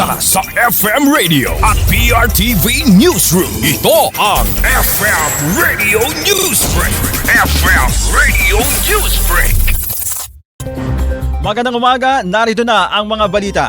Mula sa FM Radio at PRTV Newsroom, ito ang FM Radio Newsbreak. FM Radio Newsbreak. Magandang umaga, narito na ang mga balita.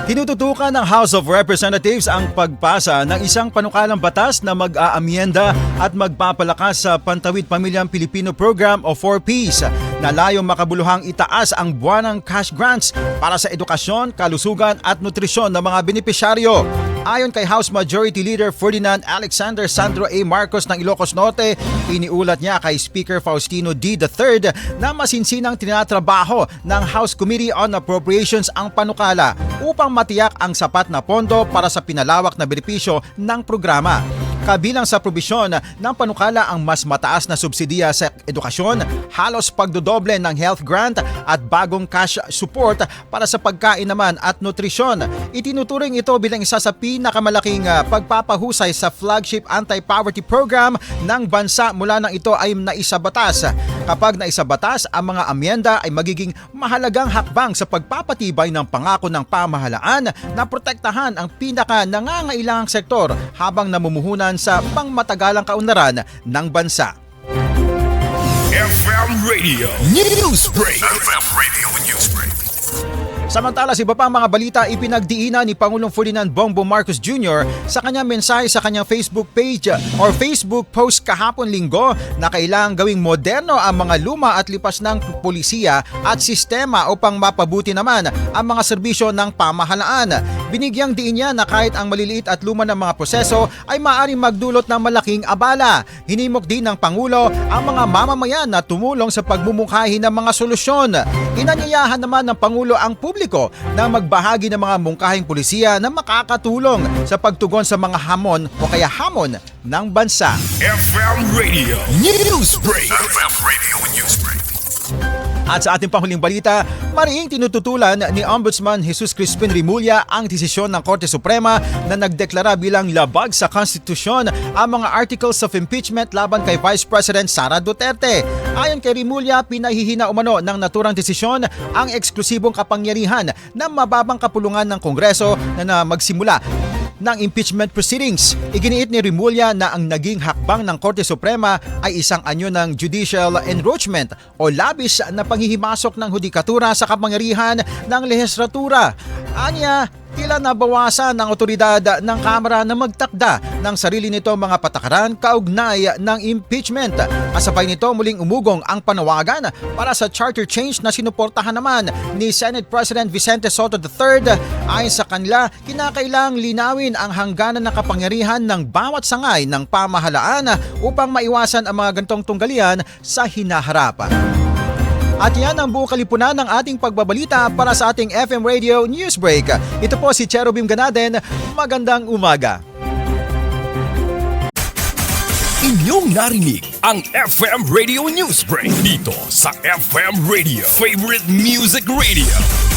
Tinututukan ng House of Representatives ang pagpasa ng isang panukalang batas na mag-aamyenda at magpapalakas sa Pantawid Pamilyang Pilipino Program o 4Ps na layong makabuluhang itaas ang buwanang cash grants para sa edukasyon, kalusugan at nutrisyon ng mga benepisyaryo. Ayon kay House Majority Leader Ferdinand Alexander Sandro A. Marcos ng Ilocos Norte, iniulat niya kay Speaker Faustino D. III na masinsinang tinatrabaho ng House Committee on Appropriations ang panukala upang matiyak ang sapat na pondo para sa pinalawak na benepisyo ng programa. Kabilang sa probisyon ng panukala ang mas mataas na subsidiya sa edukasyon, halos pagdodoble ng health grant at bagong cash support para sa pagkain naman at nutrisyon. Itinuturing ito bilang isa sa pinakamalaking pagpapahusay sa flagship anti-poverty program ng bansa mula nang ito ay naisabatas. Kapag naisabatas, ang mga amyenda ay magiging mahalagang hakbang sa pagpapatibay ng pangako ng pamahalaan na protektahan ang pinaka-nangangailangang sektor habang namumuhunan sa pangmatagalang kaunlaran ng bansa. FM Radio Newsbreak. FM Radio Newsbreak. Samantala, sa iba pang mga balita, ipinagdiinan ni Pangulong Ferdinand Bongbong Marcos Jr. sa kanyang mensahe sa kanyang Facebook page or Facebook post kahapon Linggo na kailangang gawing moderno ang mga luma at lipas ng pulisiya at sistema upang mapabuti naman ang mga serbisyo ng pamahalaan. Binigyang diin niya na kahit ang maliliit at luma ng mga proseso ay maaaring magdulot ng malaking abala. Hinimok din ng Pangulo ang mga mamamayan na tumulong sa pagmumungkahi ng mga solusyon. Inanyayahan naman ng Pangulo ang publiko na magbahagi ng mga mungkahing pulisiya na makakatulong sa pagtugon sa mga hamon o kaya hamon ng bansa. FM Radio Newsbreak. FM Radio Newsbreak. At sa ating panghuling balita, mariing tinututulan ni Ombudsman Jesus Crispin Remulla ang desisyon ng Korte Suprema na nagdeklara bilang labag sa konstitusyon ang mga articles of impeachment laban kay Vice President Sara Duterte. Ayon kay Remulla, pinahihina umano ng naturang desisyon ang eksklusibong kapangyarihan ng mababang kapulungan ng Kongreso na magsimula ng impeachment proceedings. Iginiit ni Remulla na ang naging hakbang ng Korte Suprema ay isang anyo ng judicial encroachment o labis na panghihimasok ng hudikatura sa kapangyarihan ng lehislatura. Anya, tila nabawasan ng otoridad ng Kamara na magtakda ng sarili nito mga patakaran kaugnay ng impeachment. Kasabay nito muling umugong ang panawagan para sa charter change na sinuportahan naman ni Senate President Vicente Soto III. Ayon sa kanila, kinakailangang linawin ang hangganan ng kapangyarihan ng bawat sangay ng pamahalaan upang maiwasan ang mga gantong tunggalian sa hinaharap. At yan ang buong kalipunan ng ating pagbabalita para sa ating FM Radio Newsbreak. Ito po si Cherubim Ganaden. Magandang umaga. Inyong narinig ang FM Radio Newsbreak dito sa FM Radio, Favorite Music Radio.